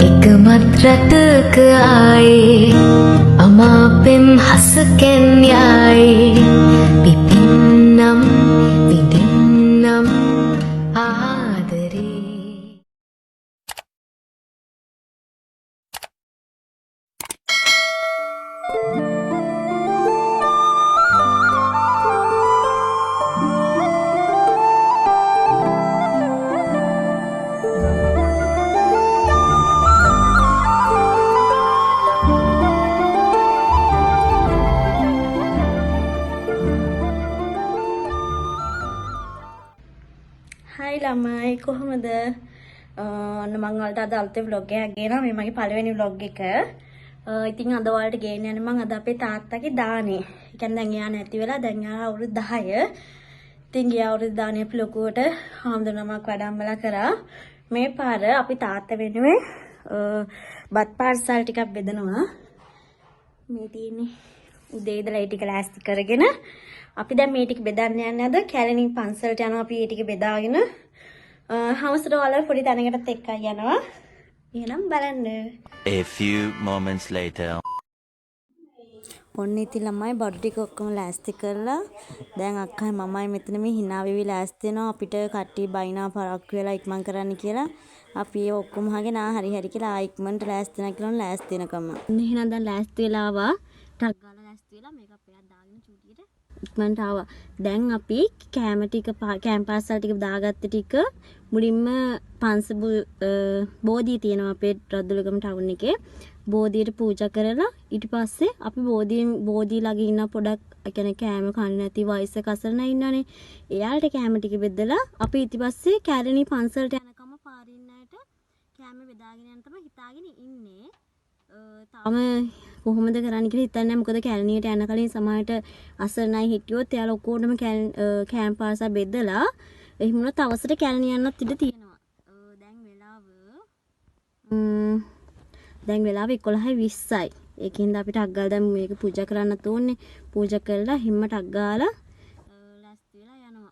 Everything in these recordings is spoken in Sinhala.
එකමත් රටක ආයේ අමාපෙම් හසකෙන් යායේ පිපින්නම් විඳින්නම් ආදරේ. Hai ළමයි කොහමද? ඔන්න මම වලට අද අලුතෙන් vlog එකක් ගේනවා. මේ මගේ පළවෙනි vlog එක. ඉතින් අද ඔයාලට ගේන්න යන්නේ මම අද අපේ තාත්තගේ දානේ. ඒ කියන්නේ දැන් එයා නැති වෙලා දැන් එයා අවුරුදු 10. ඉතින් ගිය අවුරුදු දානේ අපි ලොකුවට හාමුදුරුවමක් වැඩමවලා කරා. මේ පාර අපි තාත්තා වෙනුවෙන් බත් පාර්සල් ටිකක් බෙදනවා. මේ තියෙන්නේ උදේ ඉඳලා ඒ ටික ලෑස්ති කරගෙන අපි දැන් මේ ටික බෙදන්න යන්නේ අද කැලණින් පන්සලට යනවා අපි මේ ටික බෙදාගෙන හවසට ඔයාලා පොඩි තැනකටත් එක්කයි යනවා. එහෙනම් බලන්න. A few moments later. ඔන්න ඉතින් ළමයි බඩු ටික ඔක්කොම ලෑස්ති කරලා දැන් අක්කයි මමයි මෙතන මේ hina වෙවි ලෑස්ති වෙනවා අපිට කට්ටිය බයිනා පරක්කු වෙලා ඉක්මන් කරන්න කියලා. අපි ඒ ඔක්කොම අහගෙන හරි කියලා ඉක්මනට ලෑස්ති වෙනවා කියලා ලෑස්ති වෙනකම. එහෙනම් දැන් ලෑස්ති වෙලා ආවා. ටක් ගාලා ලෑස්ති වෙලා මේකප් එකක් දාගෙන චූටියට ඉක්මනට ආවා. දැන් අපි කැම ටික කැම් පාසල් ටික දාගත්ත ටික මුලින්ම බෝධිය තියෙනවා අපේ රද්දොලගම ටවුන් එකේ. බෝධියට පූජා කරලා ඊට පස්සේ අපි බෝධිය ළඟ ඉන්න පොඩක් කියන්නේ කැම කන්නේ නැති වයසක අසරණ ඉන්නනේ. එයාලට කැම ටික බෙදලා අපි ඊට පස්සේ කැලණි පන්සලට යනකම පාරින් ණයට කැම බෙදාගෙන යන තමයි හිතාගෙන ඉන්නේ. තාම කොහොමද කරන්න කියලා හිතන්නේ නැහැ. මොකද කැලණියට යන කලින් සමහරට අසරණයි හිටියොත් එයාලා ඔක්කොටම කැම් පාසල් බෙදලා එහෙම වුණොත් අවසර කැලණිය යන්නත් ඉඩ තියෙනවා. දැන් වෙලාව 11:20යි. ඒකින්ද අපිට අග්ගල් දැන් මේක පූජා කරන්නත් ඕනේ. පූජා කරලා හිම්මට අග්ගාලා ලෑස්ති වෙලා යනවා.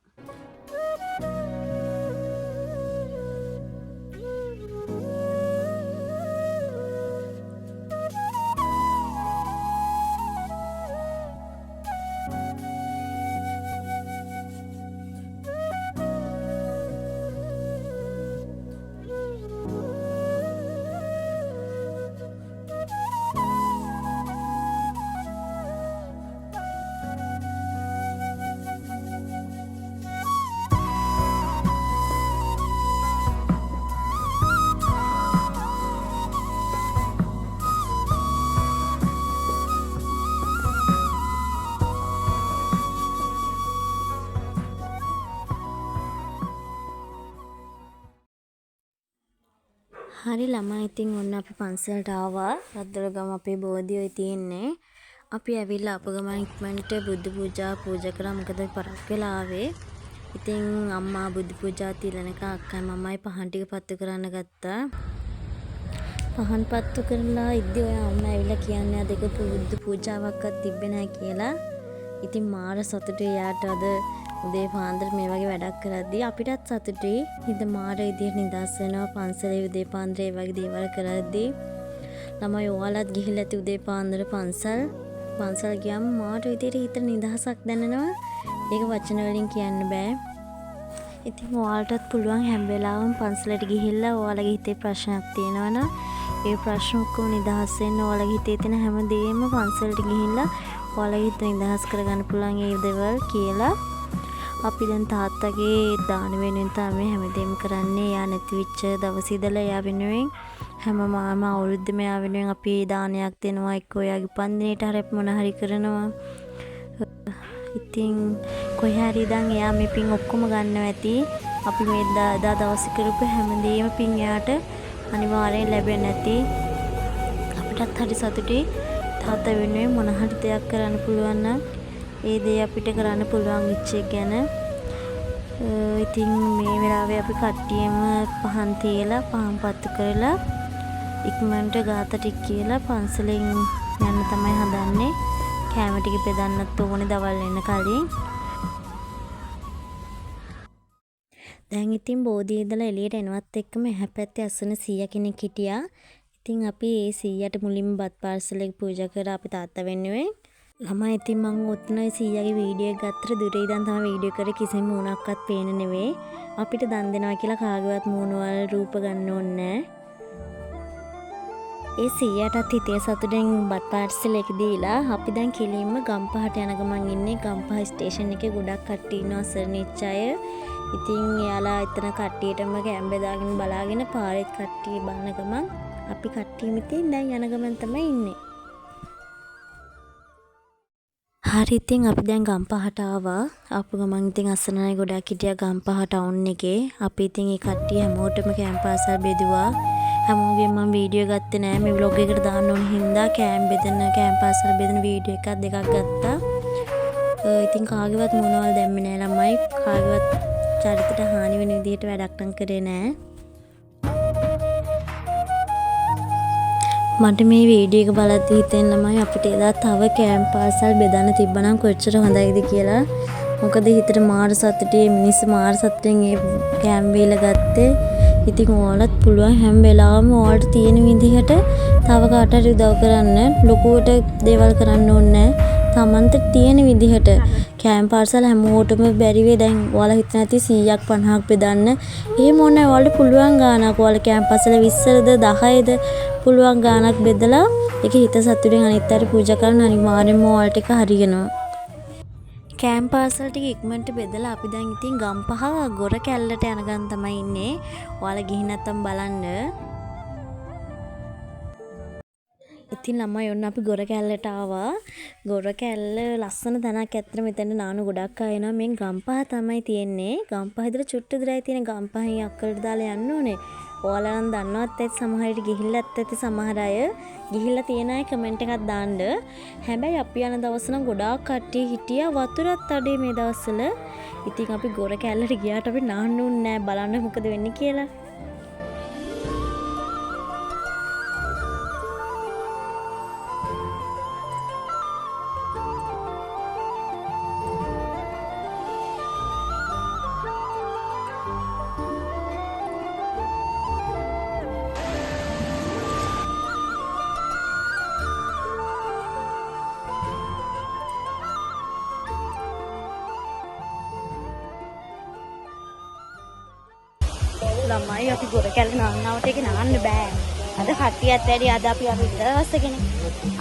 හරි ළමයි ඉතින් ඔන්න අපි පන්සලට ආවා. රද්දොලගම අපේ බෝධියයි තියෙන්නේ. අපි ඇවිල්ලා අප ගමන් ඉක්මනට බුද්ධ පූජා කරා. මොකද පරක් වෙලා ආවේ. ඉතින් අම්මා බුද්ධ පූජා තියලනක අක්කයි මමයි පහන් ටික පත්තු කරන්න ගත්තා. පහන් පත්තු කරලා ඉද්දි ඔය අම්මා ඇවිල්ලා කියන්නේ අද ඒක බුද්ධ පූජාවක්වත් තිබ්බේ නැහැ කියලා. ඉතින් මාර සතුටුයි යාට අද උදේ පාන්දර මේ වගේ වැඩක් කරද්දී අපිටත් සතුටුයි. හිත මාර විදියට නිදහස් වෙනවා පන්සලේ උදේ පාන්දර ඒ වගේ දේවල් කරද්දී. ළමයි ඔයාලත් ගිහිල්ලා ඇති උදේ පාන්දර පන්සල් ගියාම මාර විදියට හිතට නිදහසක් දැනෙනවා. ඒක වචන වලින් කියන්න බෑ. ඉතින් ඔයාලටත් පුළුවන් හැම වෙලාවෙම පන්සලට ගිහිල්ලා ඔයාලගේ හිතේ ප්‍රශ්නක් තියෙනවනම් ඒ ප්‍රශ්න ඔක්කොම නිදහස් වෙන්න ඔයාලගේ හිතේ තියෙන හැම දෙයක්ම පන්සලට ගිහිල්ලා ඔයාලගේ හිත නිදහස් කරගන්න පුළුවන් ඒ දේවල් කියලා. අපි දැන් තාත්තගේ දාන වෙනුවෙන් තමයි හැමදේම කරන්නේ. එයා නැති වෙච්ච දවසේ ඉඳලා එයා වෙනුවෙන් හැම අවුරුද්දම එයා වෙනුවෙන් අපි දානයක් දෙනවා. එක්ක එයාගේ උපන්දිනේට හරි මොන හරි කරනවා. ඉතින් කොහේ හරි ඉඳන් එයා මේ පින් ඔක්කොම ගන්නවා ඇති. අපි මේ දා දවසේ කරපු හැමදේම පින් එයාට අනිවාර්යෙන් ලැබෙන්නේ නැති. අපිටත් හරි සතුටුයි. තාත්තා වෙනුවෙන් මොන හරි දෙයක් කරන්න පුළුවන් නම් ඒ දේ අපිට කරන්න පුළුවන් ඉච්චේ ගැන. ඉතින් මේ වෙලාවේ අපි කට්ටියම පහන් තියලා පහන් පත්තු කරලා ඉක්මනට ගාත ටික කියලා පන්සලෙන් යන්න තමයි හදන්නේ. කැම ටික බෙදන්නත් ඕනේ දවල් වෙන කලින්. දැන් ඉතින් බෝධිය ඉඳලා එළියට එනවත් එක්කම එහා පැත්තේ අසන සීයා කෙනෙක් හිටියා. ඉතින් අපි ඒ සීයාට මුලින්ම බත් පාර්සල් එක පූජා කරා අපි තාත්තා වෙනුවෙන්. ළමයි ඉතින් මං ඔතන සීයාගේ වීඩියෝ එක ගත්තට දුරේ ඉඳන් තමයි වීඩියෝ කරේ කිසිම මූණක්වත් පේන්නේ නෙවෙයි. අපිට දන් දෙනවා කියලා කාගේවත් මූණවල රූප ගන්න ඕනේ නැහැ. ඒ සීයාටත් හිතේ සතුටෙන් බත් පාර්සල් එක දීලා අපි දැන් කෙලින්ම ගම්පහට යන ගමන් ඉන්නේ. ගම්පහ ස්ටේෂන් එකේ ගොඩක් කට්ටිය ඉන්නවා අසරණිච්ච අය. ඉතින් එයාලා එතන කට්ටියටම කැම් බෙදාගෙන බලාගෙන පාරෙත් කට්ටිය බලන ගමන් අපි කට්ටියම ඉතින් දැන් යන ගමන් තමයි ඉන්නේ. හරි ඉතින් අපි දැන් ගම්පහට ආවා. ආපු ගමන් ඉතින් අසරණ අය ගොඩක් හිටියා ගම්පහ ටවුන් එකේ. අපි ඉතින් ඒ කට්ටිය හැමෝටම කැම් පාර්සල් බෙදුවා. හැමෝගෙම මම වීඩියෝ ගත්තේ නෑ මේ vlog එකට දාන්න ඕන හින්දා කැම් පාර්සල් බෙදෙන වීඩියෝ එකක් දෙකක් ගත්තා. ඉතින් කාගේවත් මොනවල් දැම්මේ නෑ ළමයි. කාගේවත් චරිතයට හානි වෙන විදිහට වැඩක් නම් කරේ නෑ. මට මේ වීඩියෝ එක බලද්දි හිතෙන ළමයි අපිට එදා තව කැම් පාර්සල් බෙදන්න තිබ්බනම් කොච්චර හොඳයිද කියලා. මොකද හිතට මාර සතුටේ මිනිස්සු මාර සතුටෙන් ඒ කැම් වේල ගත්තේ. ඉතින් ඔයාලත් පුළුවන් හැම වෙලාවෙම ඔයාලට තියෙන විදිහට තව කාට හරි උදව් කරන්න. ලොකුවට දේවල් කරන්න ඕනේ නැහැ. තමන්ට තියෙන විදිහට කැම් පාර්සල් හැමෝටම බැරි වෙයි. දැන් ඔයාලා හිතන ඇති 100ක් 50ක් බෙදන්න. එහෙම ඕනේ ඔයාලට පුළුවන් ගාණක්. ඔයාලා කැම් පාර්සල් 20ද 10ද පුළුවන් ගාණක් බෙදලා ඒක හිත සතුටින් අනිත් අයට පූජා කරන්න අනිවාර්යෙන්ම ඔයාලට එක හරියනවා. කැම් පාර්සල් ටික ඉක්මනට බෙදලා අපි දැන් ඉතින් ගම්පහ ගොර කැල්ලට යන ගමන් තමයි ඉන්නේ. ඔයාලා ගිහින් නැත්තම් බලන්න. ඉතින් ළමයි ඔන්න අපි ගොර කැල්ලට ආවා. ගොර කැල්ල ලස්සන තැනක් ඇත්තට මෙතන නානු ගොඩක් අය එනවා. මේ ගම්පහ තමයි තියෙන්නේ. ගම්පහ ඉදලා චුට්ට දුරයි තියෙන. ගම්පහෙන් අක්කලට දාලා යන්න ඕනේ. ඔයාලා නම් දන්නවත් ඇති සමහර විට ගිහිල්ලත් ඇති සමහර අය. ගිහිල්ලා තියෙන අය කමෙන්ට් එකක් දාන්න. හැබැයි අපි යන දවස් නම් ගොඩාක් කට්ටිය හිටියා. වතුරත් අඩේ මේ දවස්වල. ඉතින් අපි ගොර කැල්ලට ගියාට අපි නාන්න ඕනේ නෑ. බලන්න මොකද වෙන්නේ කියලා. ළමයි අපි ගොර කැල්ල නාන්නවට ඒක නාන්න බෑ. අද කට්ටියත් වැඩි අද අපි දවසකනේ.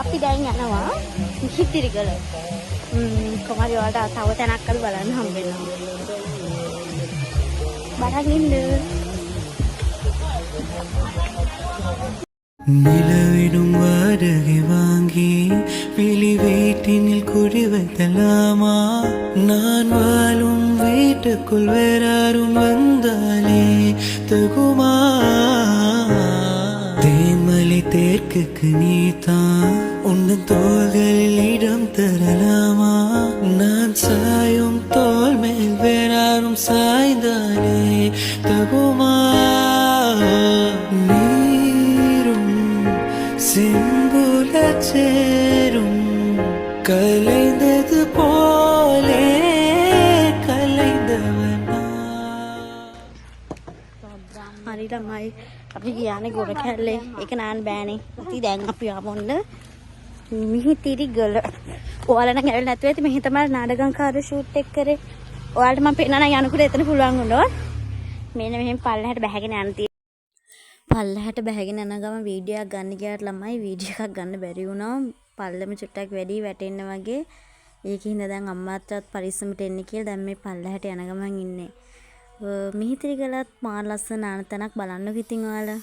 අපි දැන් යනවා මිහිතිරිගල. කොහමද ඔයාලට තව තැනක් අපි බලන්න හම්බ වෙනවා. බලන්න ඉන්න. நிலவிடும் வாடகை வாங்கி வெளி வீட்டினில் குடி வைத்தலாமா நான் வாழும் வீட்டுக்குள் வேறாரும் வந்தாலே தகுமா தேன்மலை தேர்க்குக்கு நீதான் உன் தோள்களில் இடம் தரலாமா நான் சாயும் தோல் மேல் வேறாரும் சாய்ந்தாலே தகுமா செம்புல சேரும் கலைந்தது போலே கலைந்தவனா. හරි ළමයි අපි ගියානේ ගොර කැල්ලේ. ඒක නාන්න බෑනේ. ඉතින් දැන් අපි ආවොන්න මිහිතිරිගල. ඔයාලා නම් ඇවිල්ලා නැතුව ඇති. මෙහි තමයි නාටකංකාරී ෂූට් එක කරේ. ඔයාලට මම පෙන්නන යනකොට එතන පුළුවන් වුණා. මෙන්න මෙහෙම පල්ලෙහාට බැහැගෙන යන්න තියෙනවා. පල්ලෙහාට බැහැගෙන යන ගම වීඩියෝ එකක් ගන්න ගියාට ළමයි වීඩියෝ එකක් ගන්න බැරි වුණා. පල්ලෙම චුට්ටක් වැඩි වැටෙන්න වගේ. ඒකින්ද දැන් අම්මාටත් පරිස්සමට එන්න කියලා දැන් මේ පල්ලෙහාට යන ගමන් ඉන්නේ. මිහිතිරිගලත් මාර ලස්සන නාන තැනක් බලන්නකො ඉතින් ඔයාලා.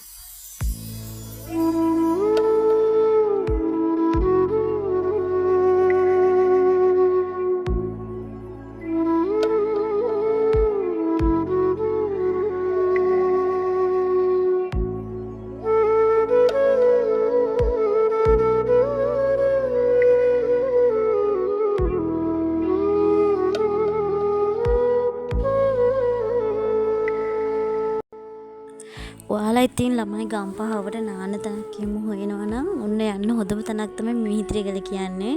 ඔයාලා කාලා ඉතින් ළමයි ගම්පහවට නාන තැනක් කියමු හොයනවා නම් ඔන්න යන්න හොඳම තැනක් තමයි මිහිතිරිගල කියන්නේ.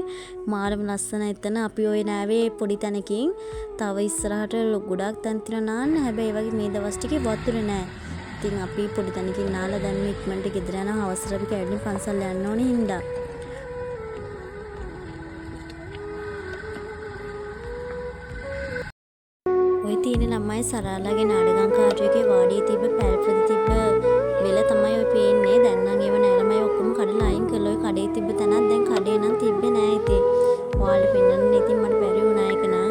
මාරම ලස්සන එතන අපි ওই නෑවේ පොඩි තැනකින් තව ඉස්සරහට ගොඩක් තැන් තියෙනවා නාන්න. හැබැයි ඒ වගේ මේ දවස් ටිකේ වතුර නෑ. ඉතින් අපි පොඩි තැනකින් නාලා දැන් මේ ඉක්මනට ගෙදර යන අවසර අපි කැඩෙන පන්සල් යන්න ඕනේ හින්දා. ඔය තියෙන ළමයි සරාලාගේ නාටකංකාරයගේ වාඩියේ තිබ්බ පැල්පද තිබ්බ වෙල තමයි ඔය පේන්නේ. දැන් නම් ඒව නෑ ළමයි ඔක්කොම කඩලා අයින් කළා. ඔය කඩේ තිබ්බ තැනක් දැන් කඩේ නම් තිබ්බේ නෑ ඉතින්. ඔයාලට පෙන්නන්න ඉතින් මට බැරි වුණා ඒක නම්.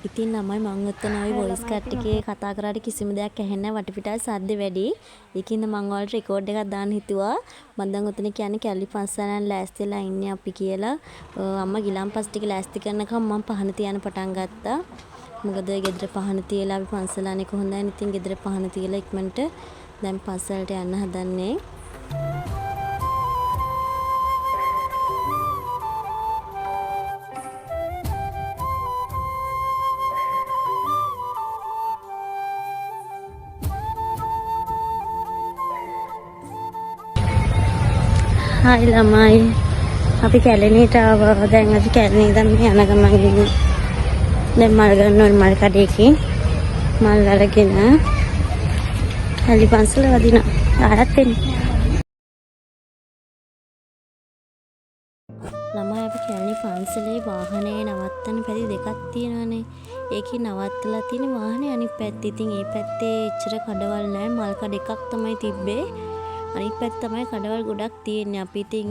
ඉතින් ළමයි මං ඔතන ওই වොයිස් කට් එකේ කතා කරාට කිසිම දෙයක් ඇහෙන්නේ නැහැ. වටපිටාවේ සද්ද වැඩි. ඒකින්ද මං ඔයාලට රෙකෝඩ් එකක් දාන්න හිතුවා. මම දැන් ඔතන කියන්නේ කැලි පන්සලෙන් ලෑස්තිලා ඉන්නේ අපි කියලා. අම්මා ගිලම්පස් ටික ලෑස්ති කරනකම් මම පහන තියන්න පටන් ගත්තා. මොකද ගෙදර පහන තියලා අපි පන්සල අනේ කොහොඳයි. ඉතින් ගෙදර පහන තියලා ඉක්මනට දැන් පන්සලට යන්න හදන්නේ. හායි ළමයි අපි කැලණියට ආවා. දැන් අපි කැලණිය ඉඳන් මේ යන ගමන් දැන් මල් ගන්න ඕනේ මල් කඩේකින් මල් අරගෙන කැලි පන්සල වදිනවා. ආයෙත් එන්නේ. ළමයි අපි කැලණි පන්සලේ වාහනේ නවත්තන පැති දෙකක් තියෙනවානේ. ඒකේ නවත්තලා තියෙන වාහනේ අනිත් පැත්තේ. ඉතින් ඒ පැත්තේ එච්චර කඩවල් නැහැ. මල් කඩ එකක් තමයි තිබ්බේ. අනිත් පැත්තේ තමයි කඩවල් ගොඩක් තියෙන්නේ. අපි ඉතින්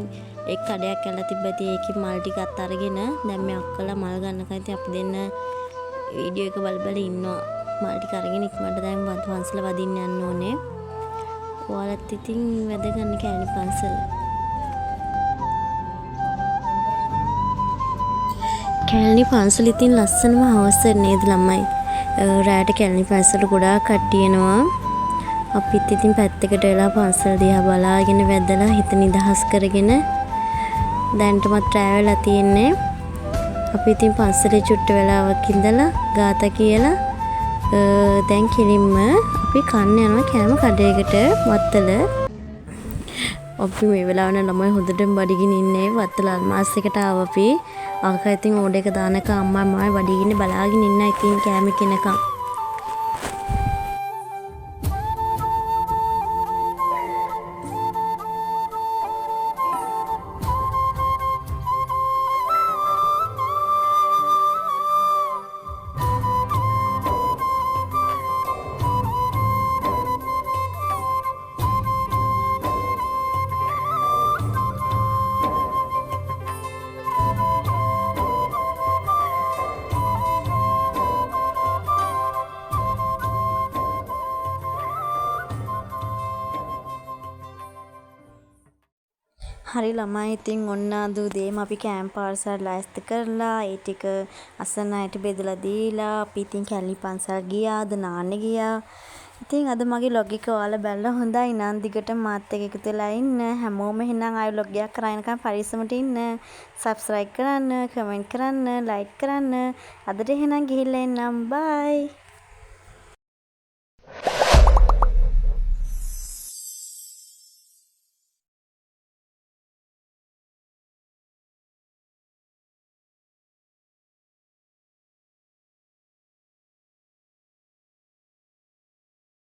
එක් කඩයක් ඇල්ලලා තිබ්බා. ඉතින් ඒකේ මල් ටිකත් අරගෙන දැන් මේ අක්කලා මල් ගන්නකන් ඉතින් අපි දෙන්න වීඩියෝ එක බල ඉන්නවා. මල් ටික අරගෙන ඉක්මනට දැන් පන්සල වදින්න යන්න ඕනේ. ඔයාලත් ඉතින් වැඩ ගන්න කැලණි පන්සල. කැලණි පන්සල ඉතින් ලස්සනම හවස නේද ළමයි. රාට කැලණි පන්සල ගොඩාක් කට්ටිය එනවා. අපිත් ඉතින් පැත්තකට වෙලා පන්සල දිහා බලාගෙන වැදලා හිත නිදහස් කරගෙන දැන්ටමත් ට්‍රැවල් තියෙන්නේ. අපි ඉතින් පන්සලේ චුට්ට වෙලාවක් ඉඳලා ගාථා කියලා දැන් කෙලින්ම අපි කන්න යනවා කෑම කඩේකට වත්තල. අපි මේ වෙලාවන ළමයි හොඳටම බඩගින් ඉන්නේ. වත්තල අල්මාස් එකට ආව අපි. අක්කා ඉතින් ඕඩර් එක දානක අම්මා මමයි බඩගින් බලාගෙන ඉන්න ඉතින් කෑම කෙනකම්. හරි ළමයි ඉතින් ඔන්න අද උදේම අපි කැම්ප් පාර්සල් ලෑස්ති කරලා ඒ ටික අසන්න අයට බෙදලා දීලා අපි ඉතින් කැලණි පන්සල් ගියා. අද නාන්න ගියා. ඉතින් අද මගේ ලොග් එක ඔයාලා බලලා හොඳයි නම් දිගට මාත් එක්ක එකතු වෙලා ඉන්න. හැමෝම එහෙනම් ආයෙ ලොග් එකක් කරායනකම් පරිස්සමට ඉන්න. සබ්ස්ක්‍රයිබ් කරන්න, කමෙන්ට් කරන්න, ලයික් කරන්න. අදට එහෙනම් ගිහිල්ලා එන්නම්. බයි.